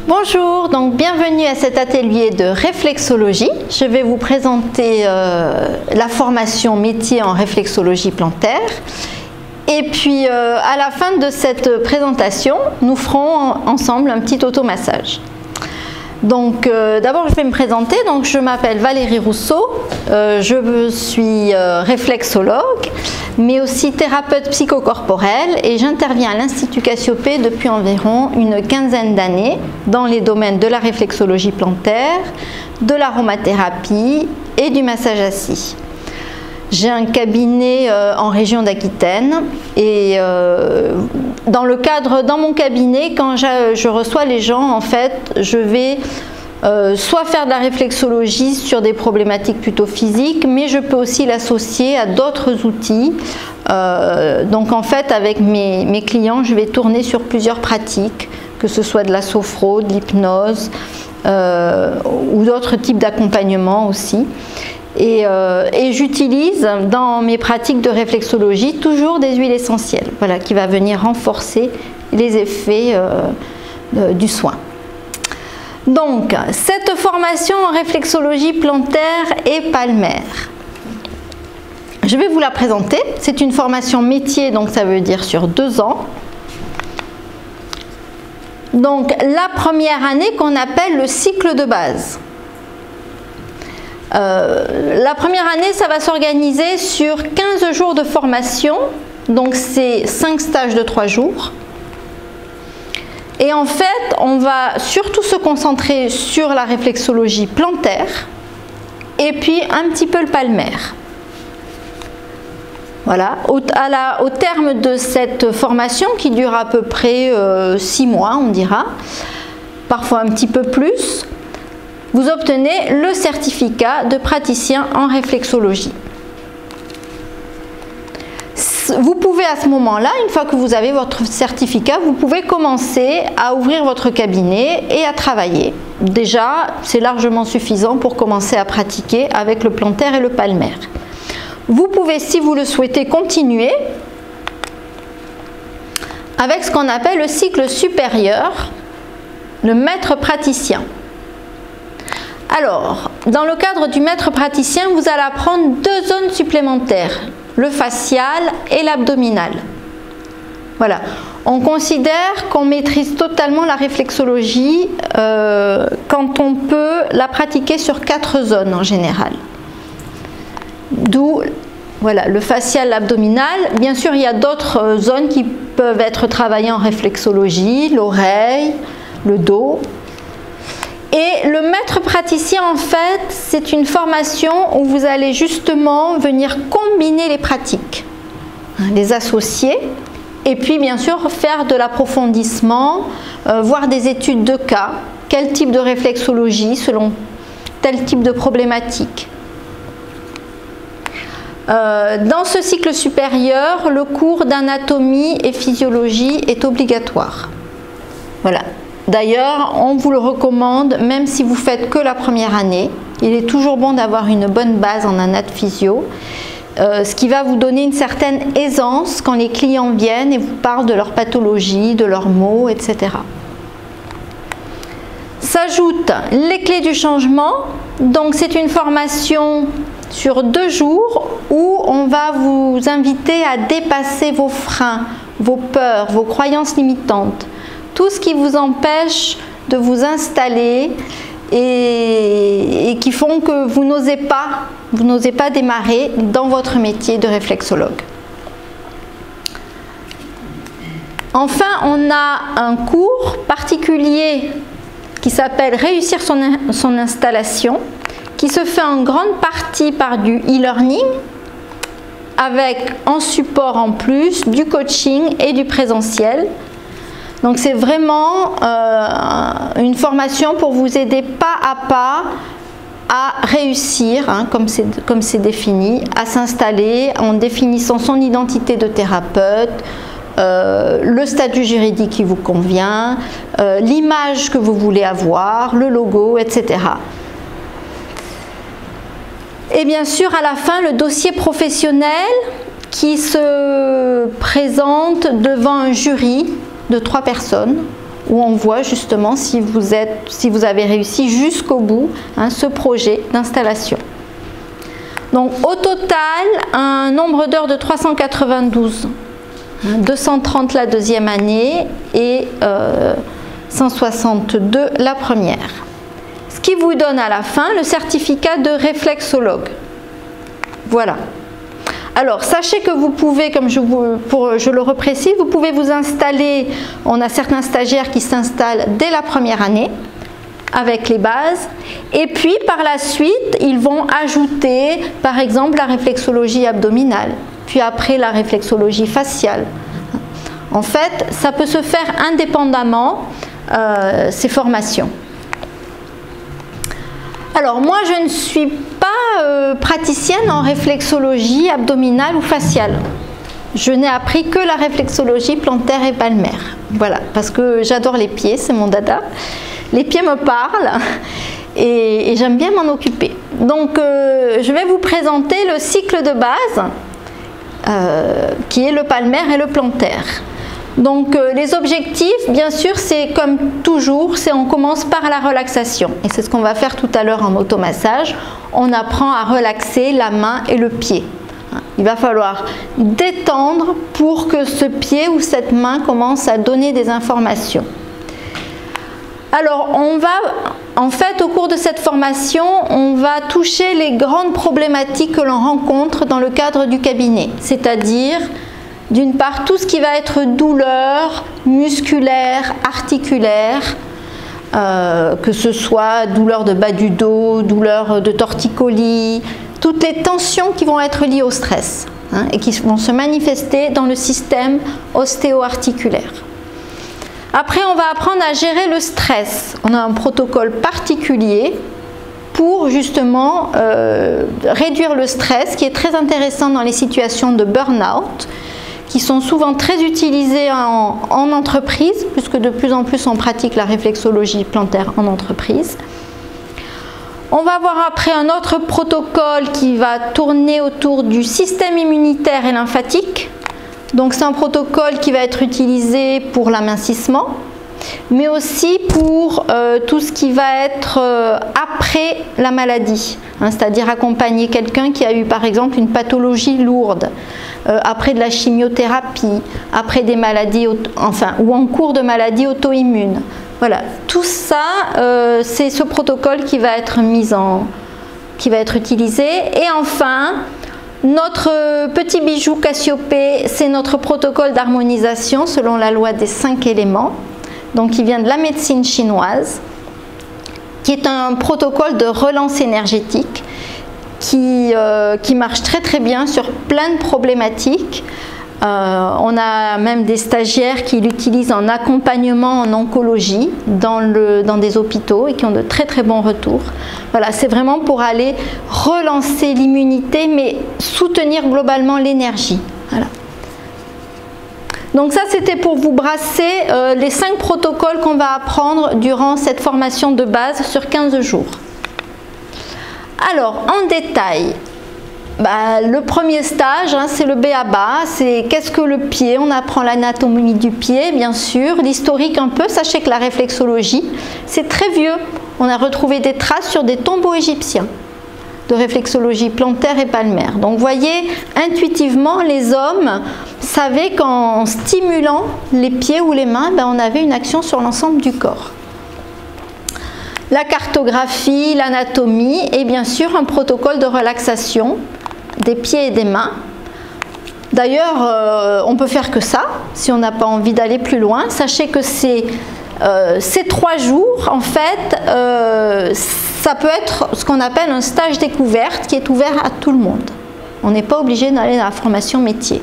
Bonjour, donc bienvenue à cet atelier de réflexologie. Je vais vous présenter la formation métier en réflexologie plantaire. Et puis à la fin de cette présentation, nous ferons ensemble un petit automassage. Donc d'abord je vais me présenter, donc je m'appelle Valérie Rousseau, je suis réflexologue mais aussi thérapeute psychocorporelle et j'interviens à l'Institut Cassiopée depuis environ une quinzaine d'années dans les domaines de la réflexologie plantaire, de l'aromathérapie et du massage assis. J'ai un cabinet en région d'Aquitaine et dans mon cabinet, quand je reçois les gens, en fait, je vais soit faire de la réflexologie sur des problématiques plutôt physiques, mais je peux aussi l'associer à d'autres outils. Donc en fait, avec mes clients, je vais tourner sur plusieurs pratiques, que ce soit de la sophro, de l'hypnose ou d'autres types d'accompagnement aussi. Et j'utilise dans mes pratiques de réflexologie toujours des huiles essentielles, voilà, qui va venir renforcer les effets du soin. Donc, cette formation en réflexologie plantaire et palmaire, je vais vous la présenter. C'est une formation métier, donc ça veut dire sur 2 ans. Donc, la première année qu'on appelle le cycle de base. La première année, ça va s'organiser sur 15 jours de formation, donc c'est 5 stages de 3 jours. Et en fait, on va surtout se concentrer sur la réflexologie plantaire et puis un petit peu le palmaire. Voilà, au terme de cette formation qui dure à peu près 6 mois, on dira, parfois un petit peu plus, vous obtenez le certificat de praticien en réflexologie. Vous pouvez à ce moment-là, une fois que vous avez votre certificat, vous pouvez commencer à ouvrir votre cabinet et à travailler. Déjà, c'est largement suffisant pour commencer à pratiquer avec le plantaire et le palmaire. Vous pouvez, si vous le souhaitez, continuer avec ce qu'on appelle le cycle supérieur, le maître praticien. Alors, dans le cadre du maître praticien, vous allez apprendre 2 zones supplémentaires, le facial et l'abdominal. Voilà, on considère qu'on maîtrise totalement la réflexologie quand on peut la pratiquer sur 4 zones en général. D'où voilà, le facial, l'abdominal. Bien sûr, il y a d'autres zones qui peuvent être travaillées en réflexologie, l'oreille, le dos. Et le maître praticien, en fait, c'est une formation où vous allez justement venir combiner les pratiques, les associer, et puis bien sûr faire de l'approfondissement, voir des études de cas, quel type de réflexologie selon tel type de problématique. Dans ce cycle supérieur, le cours d'anatomie et physiologie est obligatoire. Voilà. D'ailleurs, on vous le recommande, même si vous faites que la première année. Il est toujours bon d'avoir une bonne base en anat physio, ce qui va vous donner une certaine aisance quand les clients viennent et vous parlent de leur pathologie, de leurs maux, etc. S'ajoutent les clés du changement. Donc c'est une formation sur 2 jours où on va vous inviter à dépasser vos freins, vos peurs, vos croyances limitantes. Tout ce qui vous empêche de vous installer et qui font que vous n'osez pas démarrer dans votre métier de réflexologue. Enfin, on a un cours particulier qui s'appelle Réussir son installation, qui se fait en grande partie par du e-learning, avec en support en plus du coaching et du présentiel. Donc c'est vraiment une formation pour vous aider pas à pas à réussir, hein, comme c'est défini, à s'installer en définissant son identité de thérapeute, le statut juridique qui vous convient, l'image que vous voulez avoir, le logo, etc. Et bien sûr à la fin le dossier professionnel qui se présente devant un jury de 3 personnes où on voit justement si vous avez réussi jusqu'au bout ce projet d'installation. Donc au total, un nombre d'heures de 392, 230 la deuxième année et 162 la première. Ce qui vous donne à la fin le certificat de réflexologue. Voilà. Alors, sachez que vous pouvez, comme je le reprécise, vous pouvez vous installer, on a certains stagiaires qui s'installent dès la première année avec les bases, et puis par la suite, ils vont ajouter, par exemple, la réflexologie abdominale, puis après la réflexologie faciale. En fait, ça peut se faire indépendamment, ces formations. Alors moi je ne suis pas praticienne en réflexologie abdominale ou faciale. Je n'ai appris que la réflexologie plantaire et palmaire. Voilà, parce que j'adore les pieds, c'est mon dada. Les pieds me parlent et j'aime bien m'en occuper. Donc je vais vous présenter le cycle de base qui est le palmaire et le plantaire. Donc les objectifs, bien sûr, c'est comme toujours, on commence par la relaxation. Et c'est ce qu'on va faire tout à l'heure en automassage. On apprend à relaxer la main et le pied. Il va falloir détendre pour que ce pied ou cette main commence à donner des informations. Alors, en fait, au cours de cette formation, on va toucher les grandes problématiques que l'on rencontre dans le cadre du cabinet, c'est-à-dire d'une part, tout ce qui va être douleur musculaire, articulaire, que ce soit douleur de bas du dos, douleur de torticolis, toutes les tensions qui vont être liées au stress et qui vont se manifester dans le système ostéo-articulaire. Après, on va apprendre à gérer le stress. On a un protocole particulier pour justement réduire le stress, qui est très intéressant dans les situations de burn-out, qui sont souvent très utilisés en entreprise, puisque de plus en plus on pratique la réflexologie plantaire en entreprise. On va voir après un autre protocole qui va tourner autour du système immunitaire et lymphatique. Donc c'est un protocole qui va être utilisé pour l'amincissement, mais aussi pour tout ce qui va être après la maladie, c'est-à-dire accompagner quelqu'un qui a eu par exemple une pathologie lourde, après de la chimiothérapie, après des maladies, ou en cours de maladies auto-immunes. Voilà, tout ça, c'est ce protocole qui va être utilisé. Et enfin, notre petit bijou Cassiopée, c'est notre protocole d'harmonisation selon la loi des 5 éléments, donc qui vient de la médecine chinoise, qui est un protocole de relance énergétique qui marche très très bien sur plein de problématiques. On a même des stagiaires qui l'utilisent en accompagnement en oncologie dans des hôpitaux et qui ont de très très bons retours. Voilà, c'est vraiment pour aller relancer l'immunité mais soutenir globalement l'énergie. Voilà. Donc ça c'était pour vous brasser les 5 protocoles qu'on va apprendre durant cette formation de base sur 15 jours. Alors en détail, le premier stage, c'est le b.a.-ba, c'est qu'est-ce que le pied, on apprend l'anatomie du pied bien sûr, l'historique un peu, sachez que la réflexologie c'est très vieux, on a retrouvé des traces sur des tombeaux égyptiens de réflexologie plantaire et palmaire. Donc vous voyez, intuitivement les hommes savaient qu'en stimulant les pieds ou les mains, on avait une action sur l'ensemble du corps. La cartographie, l'anatomie et bien sûr un protocole de relaxation des pieds et des mains. D'ailleurs, on peut faire que ça si on n'a pas envie d'aller plus loin. Sachez que ces 3 jours, en fait, ça peut être ce qu'on appelle un stage découverte qui est ouvert à tout le monde. On n'est pas obligé d'aller dans la formation métier.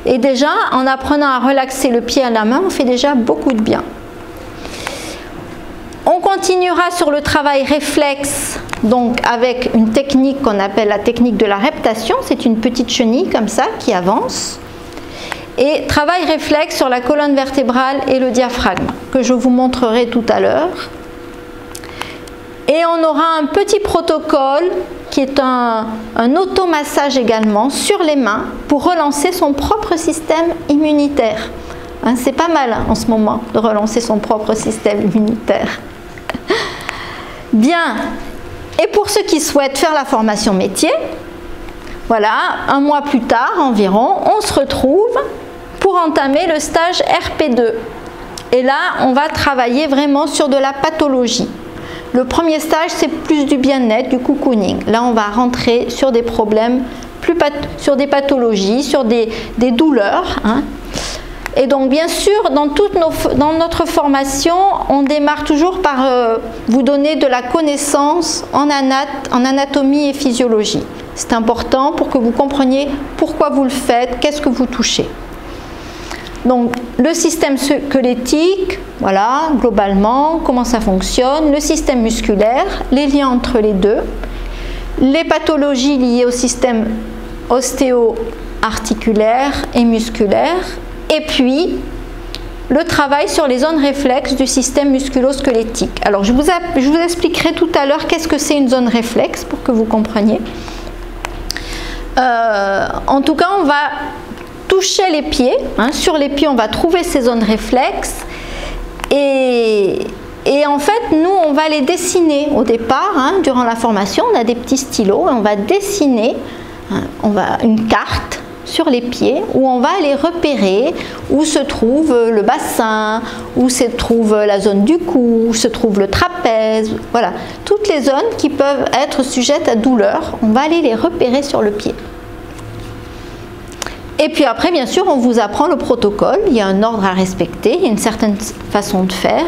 Et déjà, en apprenant à relaxer le pied et la main, on fait déjà beaucoup de bien. On continuera sur le travail réflexe, donc avec une technique qu'on appelle la technique de la reptation. C'est une petite chenille comme ça qui avance. Et travail réflexe sur la colonne vertébrale et le diaphragme, que je vous montrerai tout à l'heure. Et on aura un petit protocole qui est un automassage également sur les mains pour relancer son propre système immunitaire. hein. C'est pas mal en ce moment de relancer son propre système immunitaire. Bien. Et pour ceux qui souhaitent faire la formation métier, voilà, un mois plus tard environ, on se retrouve pour entamer le stage RP2. Et là, on va travailler vraiment sur de la pathologie. Le premier stage, c'est plus du bien-être, du cocooning. Là, on va rentrer sur des problèmes, sur des pathologies, sur des douleurs, hein. Et donc, bien sûr, dans notre formation, on démarre toujours par vous donner de la connaissance en anatomie et physiologie. C'est important pour que vous compreniez pourquoi vous le faites, qu'est-ce que vous touchez. Donc, le système squelettique, voilà, globalement, comment ça fonctionne, le système musculaire, les liens entre les deux, les pathologies liées au système ostéo-articulaire et musculaire, et puis le travail sur les zones réflexes du système musculo-squelettique. Alors, je vous expliquerai tout à l'heure qu'est-ce que c'est une zone réflexe pour que vous compreniez. En tout cas, on va toucher les pieds, hein. Sur les pieds on va trouver ces zones réflexes et en fait nous on va les dessiner au départ, hein. Durant la formation on a des petits stylos et on va dessiner, hein, une carte sur les pieds où on va les repérer, où se trouve le bassin, où se trouve la zone du cou, où se trouve le trapèze, voilà, toutes les zones qui peuvent être sujettes à douleur, on va aller les repérer sur le pied. Et puis après, bien sûr, on vous apprend le protocole, il y a un ordre à respecter, il y a une certaine façon de faire.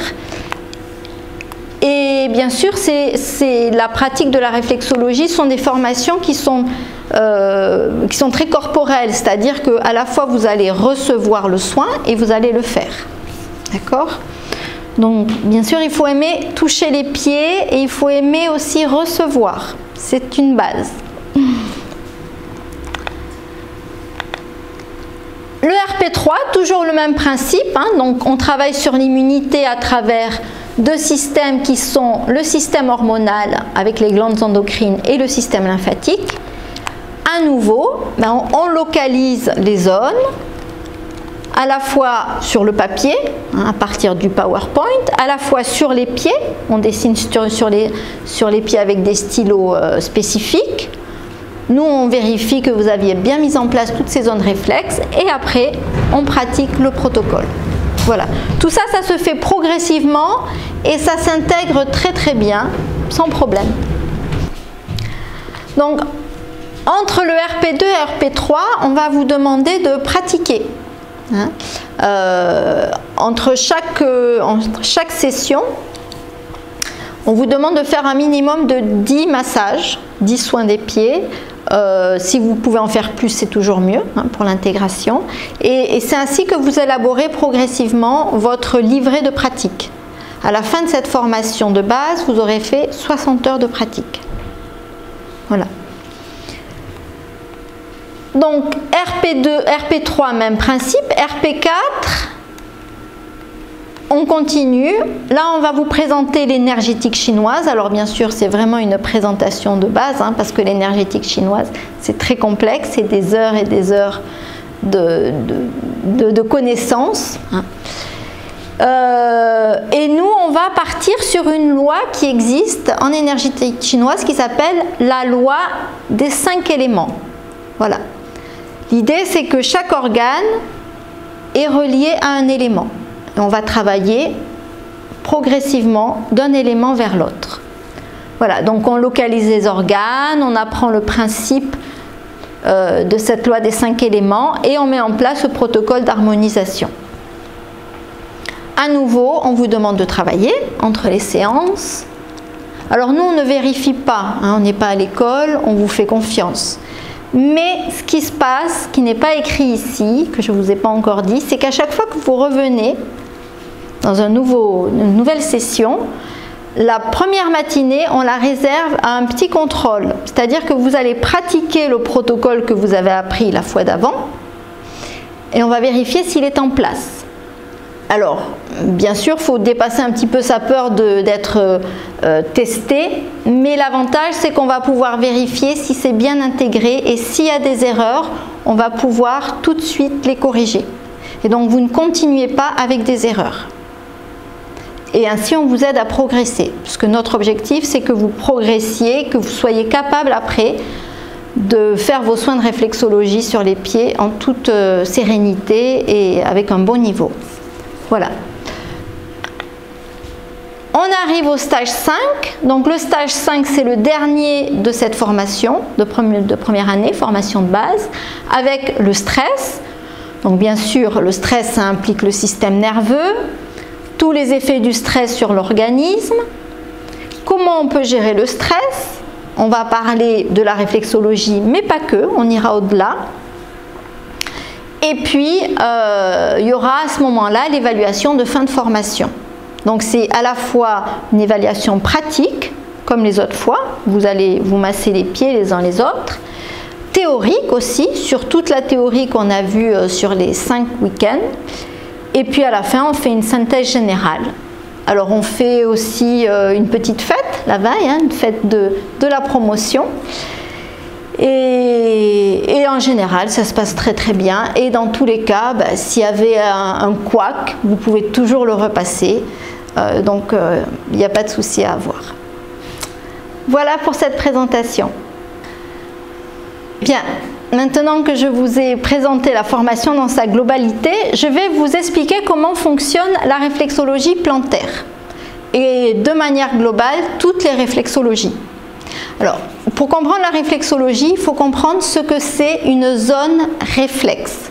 Et bien sûr, c'est la pratique de la réflexologie, sont des formations qui sont très corporelles, c'est-à-dire qu'à la fois vous allez recevoir le soin et vous allez le faire. D'accord ? Donc, bien sûr, il faut aimer toucher les pieds et il faut aimer aussi recevoir. C'est une base. Le RP3, toujours le même principe, hein, donc on travaille sur l'immunité à travers deux systèmes qui sont le système hormonal avec les glandes endocrines et le système lymphatique. À nouveau, on localise les zones, à la fois sur le papier, hein, à partir du PowerPoint, à la fois sur les pieds, on dessine sur les pieds avec des stylos spécifiques. Nous, on vérifie que vous aviez bien mis en place toutes ces zones réflexes et après, on pratique le protocole. Voilà. Tout ça, ça se fait progressivement et ça s'intègre très très bien, sans problème. Donc, entre le RP2 et RP3, on va vous demander de pratiquer. Hein. Entre chaque session, on vous demande de faire un minimum de 10 massages, 10 soins des pieds. Si vous pouvez en faire plus, c'est toujours mieux, hein, pour l'intégration. Et c'est ainsi que vous élaborez progressivement votre livret de pratique. À la fin de cette formation de base, vous aurez fait 60 heures de pratique. Voilà. Donc RP2, RP3, même principe. RP4, on continue. Là, on va vous présenter l'énergétique chinoise. Alors bien sûr, c'est vraiment une présentation de base, hein, parce que l'énergétique chinoise, c'est très complexe, c'est des heures et des heures de connaissances. Hein. Et nous, on va partir sur une loi qui existe en énergétique chinoise qui s'appelle la loi des 5 éléments. Voilà. L'idée, c'est que chaque organe est relié à un élément. Et on va travailler progressivement d'un élément vers l'autre. Voilà, donc on localise les organes, on apprend le principe de cette loi des 5 éléments et on met en place le protocole d'harmonisation. À nouveau, on vous demande de travailler entre les séances. Alors nous, on ne vérifie pas, hein, on n'est pas à l'école, on vous fait confiance. Mais ce qui se passe, qui n'est pas écrit ici, que je ne vous ai pas encore dit, c'est qu'à chaque fois que vous revenez dans une nouvelle session, la première matinée, on la réserve à un petit contrôle. C'est-à-dire que vous allez pratiquer le protocole que vous avez appris la fois d'avant et on va vérifier s'il est en place. Alors, bien sûr, il faut dépasser un petit peu sa peur d'être testé, mais l'avantage, c'est qu'on va pouvoir vérifier si c'est bien intégré et s'il y a des erreurs, on va pouvoir tout de suite les corriger. Et donc vous ne continuez pas avec des erreurs. Et ainsi on vous aide à progresser. Parce que notre objectif c'est que vous progressiez, que vous soyez capable après de faire vos soins de réflexologie sur les pieds en toute sérénité et avec un bon niveau. Voilà. On arrive au stage 5. Donc le stage 5 c'est le dernier de cette formation de première année, formation de base, avec le stress. Donc bien sûr le stress ça implique le système nerveux, tous les effets du stress sur l'organisme, comment on peut gérer le stress. On va parler de la réflexologie, mais pas que, on ira au-delà. Et puis, il y aura à ce moment-là l'évaluation de fin de formation. Donc, c'est à la fois une évaluation pratique, comme les autres fois, vous allez vous masser les pieds les uns les autres, théorique aussi, sur toute la théorie qu'on a vue sur les 5 week-ends, et puis à la fin, on fait une synthèse générale. Alors on fait aussi une petite fête la veille, hein, une fête de la promotion. Et en général, ça se passe très très bien. Et dans tous les cas, bah, s'il y avait un couac, vous pouvez toujours le repasser. Donc il n'y a pas de souci à avoir. Voilà pour cette présentation. Bien. Maintenant que je vous ai présenté la formation dans sa globalité, je vais vous expliquer comment fonctionne la réflexologie plantaire et de manière globale toutes les réflexologies. Alors, pour comprendre la réflexologie, il faut comprendre ce que c'est une zone réflexe.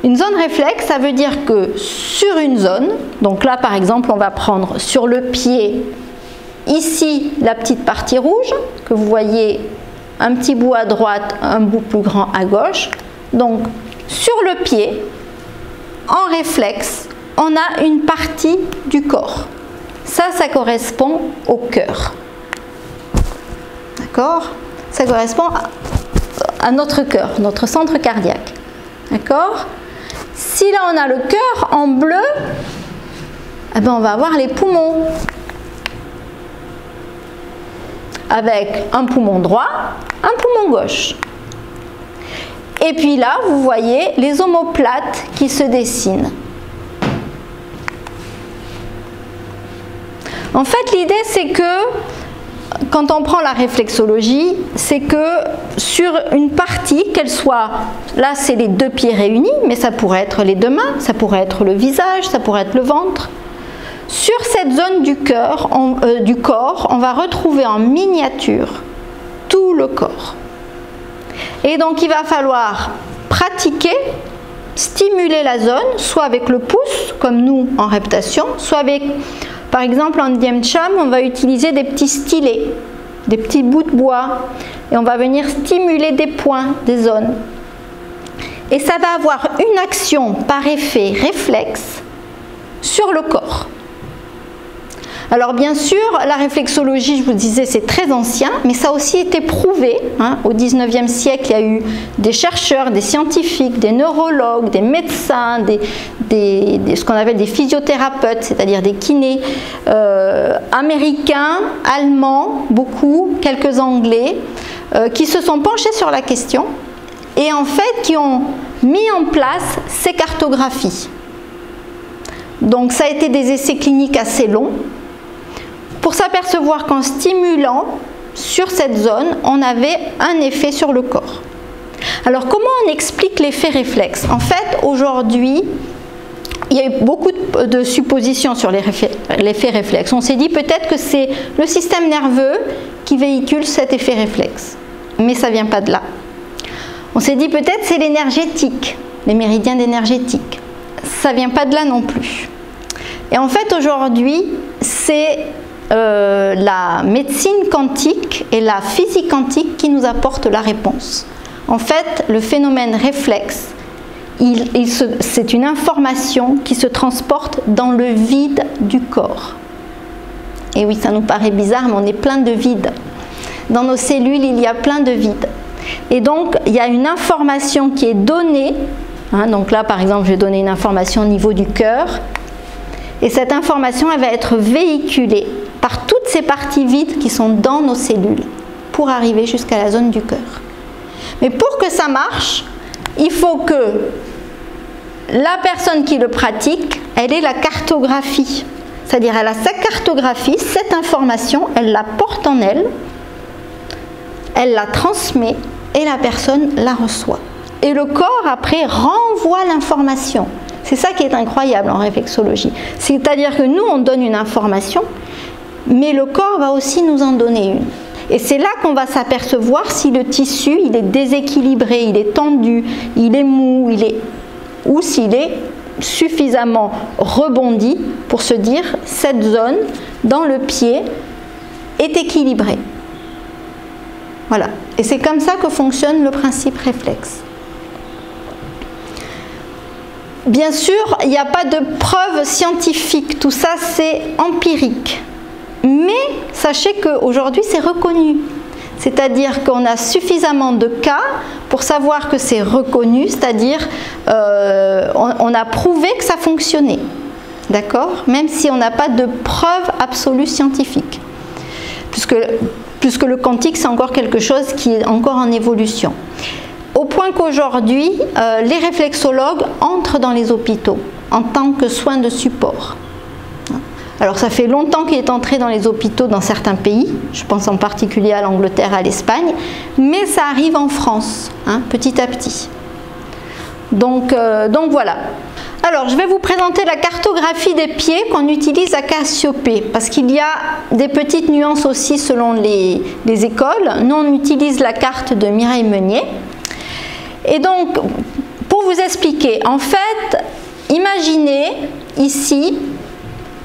Une zone réflexe, ça veut dire que sur une zone, donc là par exemple on va prendre sur le pied, ici la petite partie rouge que vous voyez, un petit bout à droite, un bout plus grand à gauche. Donc sur le pied, en réflexe, on a une partie du corps. Ça correspond au cœur. D'accord? Ça correspond à notre cœur, notre centre cardiaque. D'accord? Si là on a le cœur en bleu, eh ben on va avoir les poumons. Avec un poumon droit, un poumon gauche. Et puis là, vous voyez les omoplates qui se dessinent. En fait, l'idée c'est que quand on prend la réflexologie, c'est que sur une partie, qu'elle soit, là c'est les deux pieds réunis, mais ça pourrait être les deux mains, ça pourrait être le visage, ça pourrait être le ventre. Sur cette zone du corps, on va retrouver en miniature tout le corps. Et donc il va falloir pratiquer, stimuler la zone, soit avec le pouce, comme nous en reptation, soit avec, par exemple en Diem Cham, on va utiliser des petits stylets, des petits bouts de bois, et on va venir stimuler des points, des zones. Et ça va avoir une action par effet réflexe sur le corps. Alors bien sûr, la réflexologie, je vous disais, c'est très ancien, mais ça a aussi été prouvé. Hein. Au 19e siècle, il y a eu des chercheurs, des scientifiques, des neurologues, des médecins, ce qu'on appelle des physiothérapeutes, c'est-à-dire des kinés, américains, allemands, beaucoup, quelques anglais, qui se sont penchés sur la question et en fait qui ont mis en place ces cartographies. Donc ça a été des essais cliniques assez longs, pour s'apercevoir qu'en stimulant sur cette zone, on avait un effet sur le corps. Alors comment on explique l'effet réflexe? En fait, aujourd'hui, il y a eu beaucoup de suppositions sur l'effet réflexe. On s'est dit peut-être que c'est le système nerveux qui véhicule cet effet réflexe, mais ça ne vient pas de là. On s'est dit peut-être c'est l'énergétique, les méridiens énergétiques. Ça ne vient pas de là non plus. Et en fait, aujourd'hui, c'est la médecine quantique et la physique quantique qui nous apportent la réponse. En fait, le phénomène réflexe, c'est une information qui se transporte dans le vide du corps. Et oui, ça nous paraît bizarre, mais on est plein de vide. Dans nos cellules, il y a plein de vide. Et donc, il y a une information qui est donnée. Hein, donc là, par exemple, je vais donner une information au niveau du cœur. Et cette information, elle va être véhiculée par toutes ces parties vides qui sont dans nos cellules pour arriver jusqu'à la zone du cœur. Mais pour que ça marche, il faut que la personne qui le pratique, elle est la cartographie. C'est-à-dire elle a sa cartographie, cette information, elle la porte en elle, elle la transmet et la personne la reçoit. Et le corps après renvoie l'information. C'est ça qui est incroyable en réflexologie. C'est-à-dire que nous on donne une information, mais le corps va aussi nous en donner une. Et c'est là qu'on va s'apercevoir si le tissu il est déséquilibré, il est tendu, il est mou, ou s'il est suffisamment rebondi pour se dire cette zone dans le pied est équilibrée. Voilà. Et c'est comme ça que fonctionne le principe réflexe. Bien sûr, il n'y a pas de preuve scientifique, tout ça c'est empirique. Mais sachez qu'aujourd'hui c'est reconnu. C'est-à-dire qu'on a suffisamment de cas pour savoir que c'est reconnu, c'est-à-dire on a prouvé que ça fonctionnait. D'accord? Même si on n'a pas de preuve absolue scientifique. Puisque le quantique c'est encore quelque chose qui est encore en évolution. Au point qu'aujourd'hui, les réflexologues entrent dans les hôpitaux en tant que soins de support. Alors ça fait longtemps qu'il est entré dans les hôpitaux dans certains pays, je pense en particulier à l'Angleterre, à l'Espagne, mais ça arrive en France, hein, petit à petit. Donc voilà. Alors je vais vous présenter la cartographie des pieds qu'on utilise à Cassiopée, parce qu'il y a des petites nuances aussi selon les écoles. Nous on utilise la carte de Mireille Meunier. Et donc, pour vous expliquer, en fait, imaginez ici,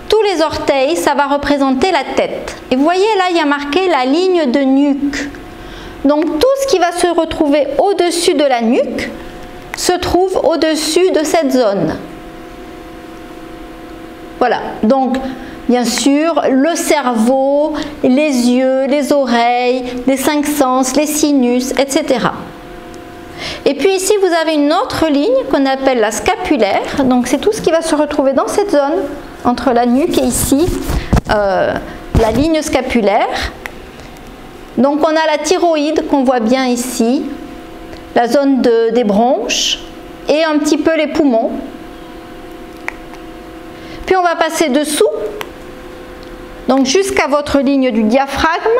tous les orteils, ça va représenter la tête. Et vous voyez là, il y a marqué la ligne de nuque. Donc, tout ce qui va se retrouver au-dessus de la nuque se trouve au-dessus de cette zone. Voilà, donc bien sûr, le cerveau, les yeux, les oreilles, les 5 sens, les sinus, etc. Et puis ici, vous avez une autre ligne qu'on appelle la scapulaire. Donc c'est tout ce qui va se retrouver dans cette zone, entre la nuque et ici, la ligne scapulaire. Donc on a la thyroïde qu'on voit bien ici, la zone des bronches et un petit peu les poumons. Puis on va passer dessous, donc jusqu'à votre ligne du diaphragme,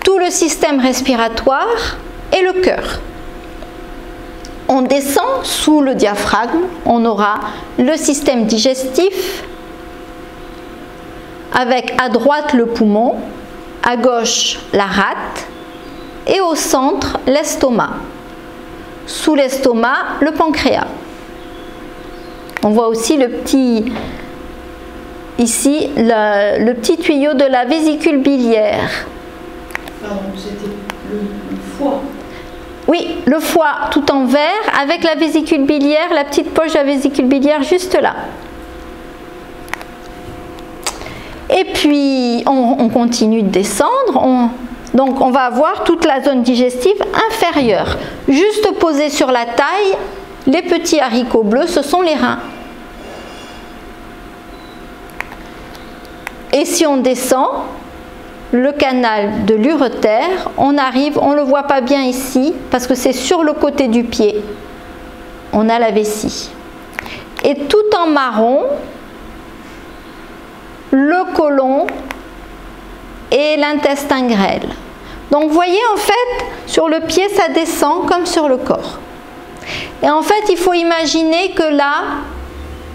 tout le système respiratoire et le cœur. On descend sous le diaphragme, on aura le système digestif, avec à droite le poumon, à gauche la rate, et au centre l'estomac. Sous l'estomac, le pancréas. On voit aussi le petit, ici, le petit tuyau de la vésicule biliaire. Pardon, c'était le foie. Oui, le foie tout en vert avec la vésicule biliaire, la petite poche de la vésicule biliaire juste là. Et puis on continue de descendre, donc on va avoir toute la zone digestive inférieure. Juste posée sur la taille, les petits haricots bleus, ce sont les reins. Et si on descend, le canal de l'urétère, on arrive, on ne le voit pas bien ici, parce que c'est sur le côté du pied. On a la vessie. Et tout en marron, le côlon et l'intestin grêle. Donc vous voyez, en fait, sur le pied, ça descend comme sur le corps. Et en fait, il faut imaginer que là,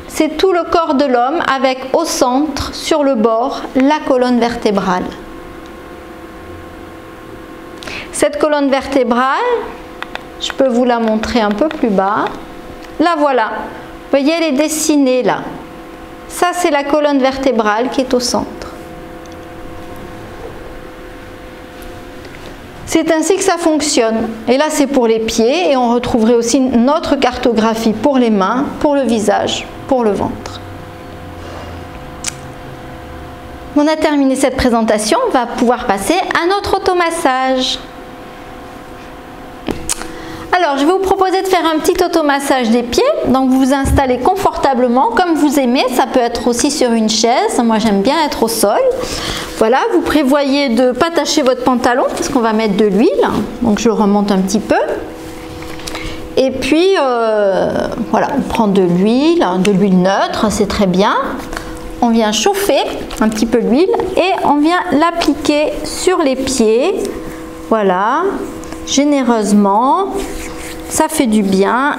c'est tout le corps de l'homme avec au centre, sur le bord, la colonne vertébrale. Cette colonne vertébrale, je peux vous la montrer un peu plus bas. La voilà. Vous voyez, elle est dessinée là. Ça, c'est la colonne vertébrale qui est au centre. C'est ainsi que ça fonctionne. Et là, c'est pour les pieds. Et on retrouverait aussi notre cartographie pour les mains, pour le visage, pour le ventre. On a terminé cette présentation. On va pouvoir passer à notre automassage. Alors, je vais vous proposer de faire un petit automassage des pieds. Donc, vous vous installez confortablement, comme vous aimez. Ça peut être aussi sur une chaise. Moi, j'aime bien être au sol. Voilà, vous prévoyez de ne pas tacher votre pantalon, parce qu'on va mettre de l'huile. Donc, je le remonte un petit peu. Et puis, voilà, on prend de l'huile neutre, c'est très bien. On vient chauffer un petit peu l'huile et on vient l'appliquer sur les pieds. Voilà, généreusement, ça fait du bien.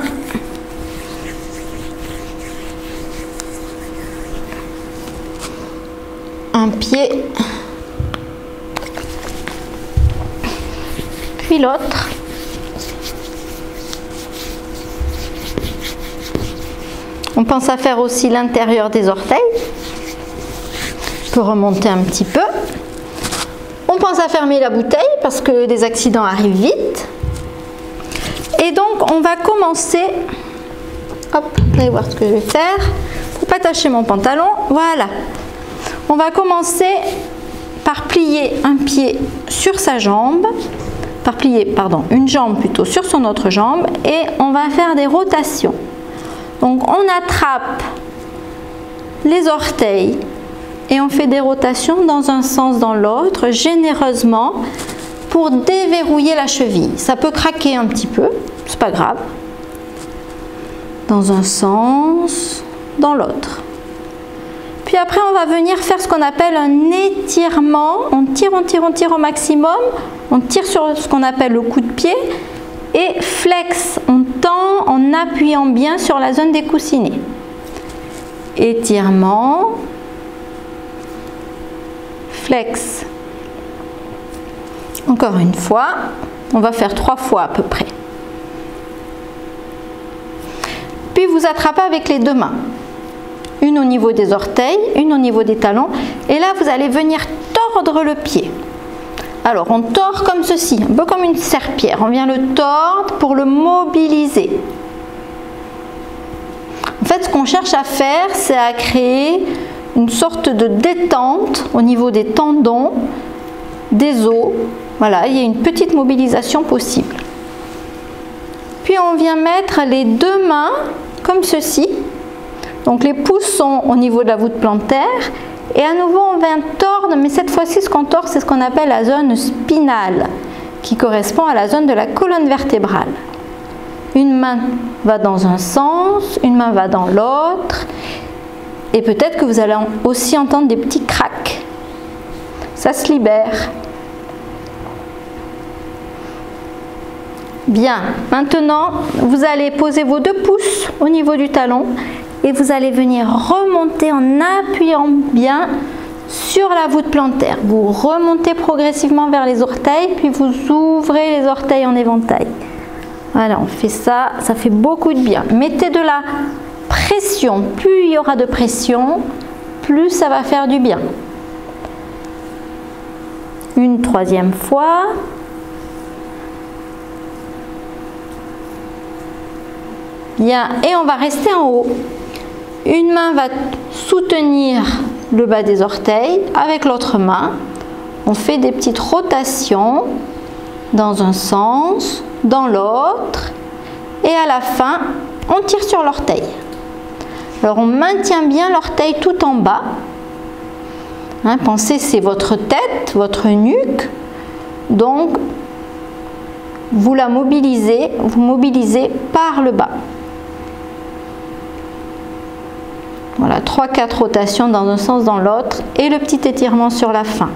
Un pied, puis l'autre. On pense à faire aussi l'intérieur des orteils. On peut remonter un petit peu. On pense à fermer la bouteille parce que les accidents arrivent vite. Et donc on va commencer. Hop, vous allez voir ce que je vais faire. Pour pas tacher mon pantalon. Voilà. On va commencer par plier un pied sur sa jambe, par plier, pardon, une jambe plutôt sur son autre jambe, et on va faire des rotations. Donc on attrape les orteils et on fait des rotations dans un sens, dans l'autre, généreusement, pour déverrouiller la cheville. Ça peut craquer un petit peu, c'est pas grave. Dans un sens, dans l'autre. Puis après, on va venir faire ce qu'on appelle un étirement. On tire au maximum. On tire sur ce qu'on appelle le coup de pied. Et flex, on tend en appuyant bien sur la zone des coussinets. Étirement. Flex. Encore une fois. On va faire 3 fois à peu près. Puis vous attrapez avec les 2 mains. Une au niveau des orteils, une au niveau des talons. Et là, vous allez venir tordre le pied. Alors, on tord comme ceci, un peu comme une serpillière. On vient le tordre pour le mobiliser. En fait, ce qu'on cherche à faire, c'est à créer une sorte de détente au niveau des tendons, des os. Voilà, il y a une petite mobilisation possible. Puis, on vient mettre les 2 mains comme ceci. Donc les pouces sont au niveau de la voûte plantaire et à nouveau on vient tordre, mais cette fois-ci ce qu'on tord c'est ce qu'on appelle la zone spinale qui correspond à la zone de la colonne vertébrale. Une main va dans un sens, une main va dans l'autre et peut-être que vous allez aussi entendre des petits craques. Ça se libère. Bien, maintenant vous allez poser vos 2 pouces au niveau du talon. Et vous allez venir remonter en appuyant bien sur la voûte plantaire. Vous remontez progressivement vers les orteils, puis vous ouvrez les orteils en éventail. Voilà, on fait ça, ça fait beaucoup de bien. Mettez de la pression. Plus il y aura de pression, plus ça va faire du bien. Une 3e fois. Bien, et on va rester en haut. Une main va soutenir le bas des orteils avec l'autre main. On fait des petites rotations dans un sens, dans l'autre. Et à la fin, on tire sur l'orteil. Alors on maintient bien l'orteil tout en bas. Hein, pensez, c'est votre tête, votre nuque. Donc, vous la mobilisez, vous mobilisez par le bas. Voilà, 3-4 rotations dans un sens, dans l'autre, et le petit étirement sur la fin.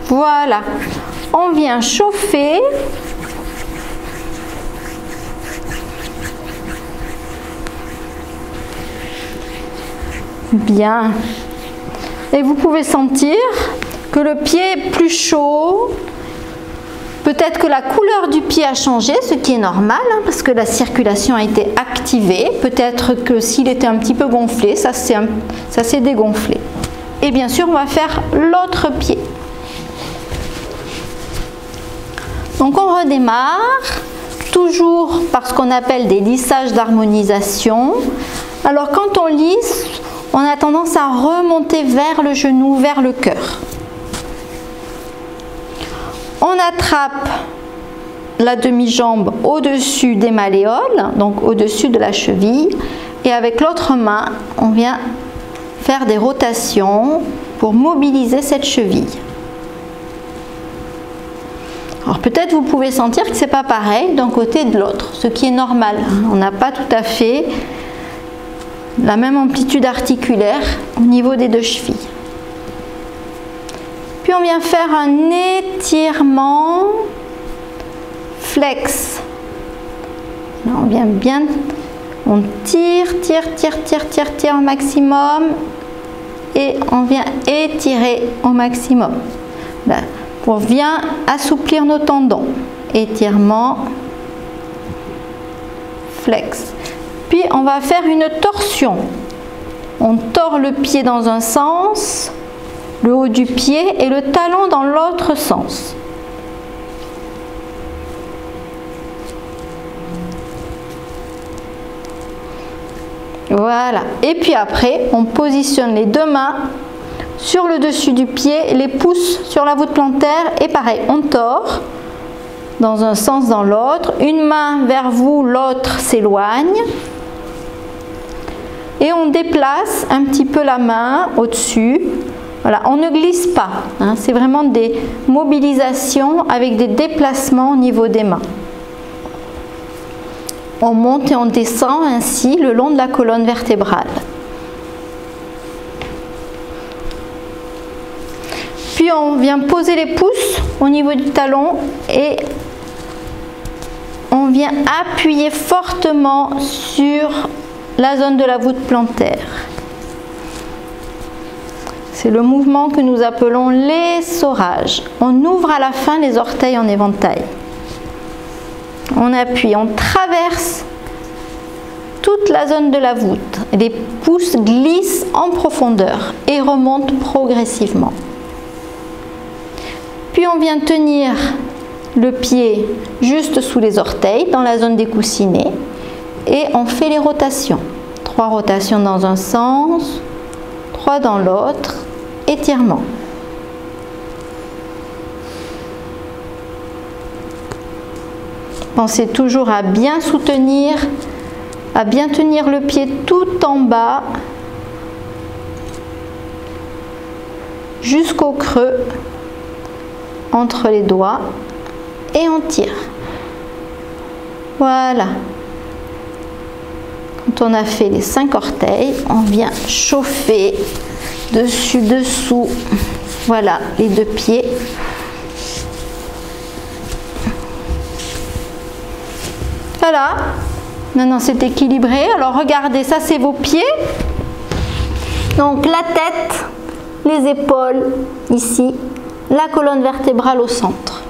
Voilà, on vient chauffer. Bien. Et vous pouvez sentir que le pied est plus chaud. Peut-être que la couleur du pied a changé, ce qui est normal, hein, parce que la circulation a été activée. Peut-être que s'il était un petit peu gonflé, ça s'est dégonflé. Et bien sûr, on va faire l'autre pied. Donc on redémarre, toujours par ce qu'on appelle des lissages d'harmonisation. Alors quand on lisse, on a tendance à remonter vers le genou, vers le cœur. On attrape la demi-jambe au-dessus des malléoles, donc au-dessus de la cheville, et avec l'autre main, on vient faire des rotations pour mobiliser cette cheville. Alors peut-être vous pouvez sentir que c'est pas pareil d'un côté et de l'autre, ce qui est normal. On n'a pas tout à fait la même amplitude articulaire au niveau des deux chevilles. Puis on vient faire un étirement flex. Là, on vient bien, on tire au maximum et on vient étirer au maximum. Là, on vient assouplir nos tendons. Étirement, flex. Puis on va faire une torsion. On tord le pied dans un sens, le haut du pied et le talon dans l'autre sens. Voilà. Et puis après, on positionne les deux mains sur le dessus du pied, les pouces sur la voûte plantaire et pareil, on tord dans un sens, dans l'autre. Une main vers vous, l'autre s'éloigne. Et on déplace un petit peu la main au-dessus. Voilà, on ne glisse pas. Hein, c'est vraiment des mobilisations avec des déplacements au niveau des mains. On monte et on descend ainsi le long de la colonne vertébrale. Puis on vient poser les pouces au niveau du talon et on vient appuyer fortement sur la zone de la voûte plantaire. C'est le mouvement que nous appelons l'essorage. On ouvre à la fin les orteils en éventail. On appuie, on traverse toute la zone de la voûte. Les pouces glissent en profondeur et remontent progressivement. Puis on vient tenir le pied juste sous les orteils, dans la zone des coussinets, et on fait les rotations. 3 rotations dans un sens, 3 dans l'autre, étirement. Pensez toujours à bien soutenir, à bien tenir le pied tout en bas, jusqu'au creux, entre les doigts, et on tire. Voilà. Quand on a fait les 5 orteils, on vient chauffer dessus, dessous. Voilà, les 2 pieds. Voilà. Maintenant c'est équilibré. Alors regardez, ça c'est vos pieds. Donc la tête, les épaules ici, la colonne vertébrale au centre.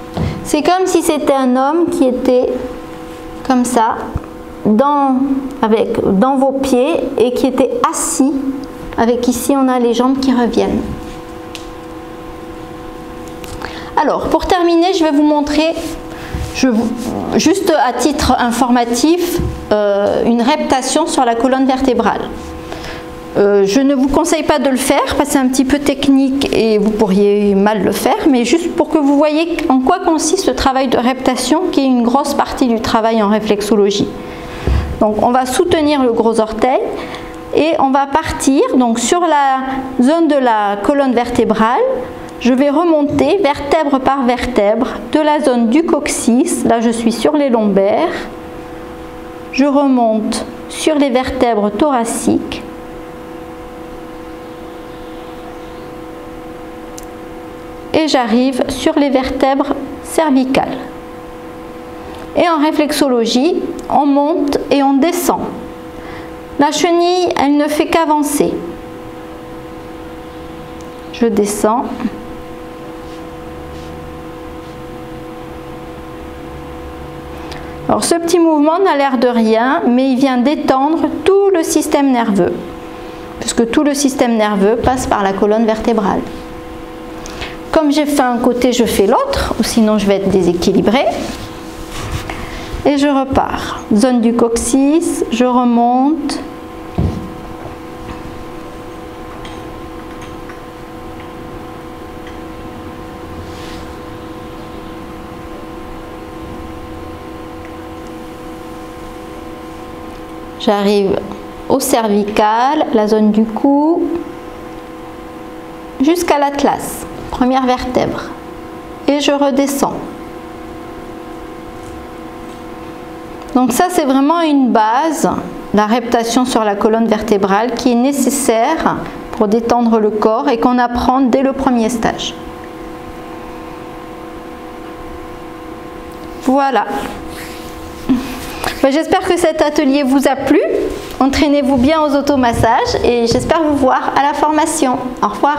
C'est comme si c'était un homme qui était comme ça dans vos pieds et qui était assis avec ici on a les jambes qui reviennent. Alors pour terminer, je vais vous montrer juste à titre informatif une reptation sur la colonne vertébrale. Je ne vous conseille pas de le faire parce que c'est un petit peu technique et vous pourriez mal le faire, mais juste pour que vous voyez en quoi consiste le travail de reptation qui est une grosse partie du travail en réflexologie. Donc on va soutenir le gros orteil et on va partir donc sur la zone de la colonne vertébrale. Je vais remonter vertèbre par vertèbre de la zone du coccyx, là je suis sur les lombaires, je remonte sur les vertèbres thoraciques, et j'arrive sur les vertèbres cervicales. Et en réflexologie, on monte et on descend. La chenille, elle ne fait qu'avancer. Je descends. Alors ce petit mouvement n'a l'air de rien, mais il vient détendre tout le système nerveux, puisque tout le système nerveux passe par la colonne vertébrale. Comme j'ai fait un côté, je fais l'autre, ou sinon je vais être déséquilibrée. Et je repars. Zone du coccyx, je remonte. J'arrive au cervical, la zone du cou. jusqu'à l'atlas, première vertèbre. Et je redescends. Donc ça, c'est vraiment une base, la reptation sur la colonne vertébrale, qui est nécessaire pour détendre le corps et qu'on apprend dès le premier stage. Voilà. J'espère que cet atelier vous a plu. Entraînez-vous bien aux automassages et j'espère vous voir à la formation. Au revoir.